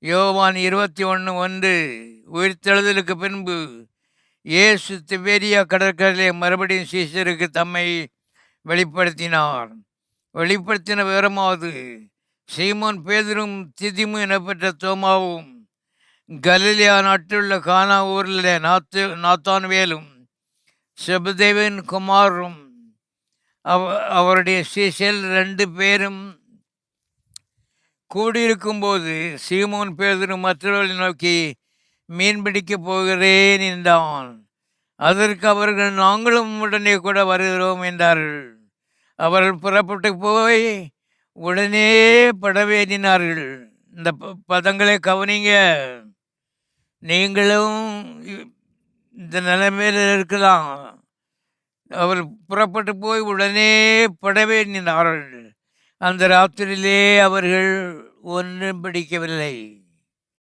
யோவான் 21:1. உயிர்த்தெழுதலுக்கு பின்பு இயேசு திபேரியா கடற்கரையிலே மறுபடியும் சீஷருக்கு தம்மை வெளிப்படுத்தினார். வெளிப்படுத்தின விவரமாவது, சீமோன் பேதுரும் திதிமு எனப்பட்ட தோமாவும் கலிலியா நாட்டிலுள்ள கானா ஊரில் நாத்தான்வேலும் செபதேவின் குமாரும் அவருடைய சீஷல் 2 பேரும் கூடியிருக்கும்போது சீமோன் பேதுரு மற்றவர்களை நோக்கி, மீன் பிடிக்கப் போகிறேன் என்றான். அதற்கு அவர்கள், நாங்களும் உடனே கூட வருகிறோம் என்றார்கள். அவர்கள் புறப்பட்டு போய் உடனே படவேறினார்கள். இந்த பதங்களை கவனிங்க. நீங்களும் இந்த நிலைமையில் இருக்கலாம். அவர் புறப்பட்டு போய் உடனே படவேறினார்கள். அந்த ராத்திரியிலே அவர்கள் ஒன்றும் பிடிக்கவில்லை.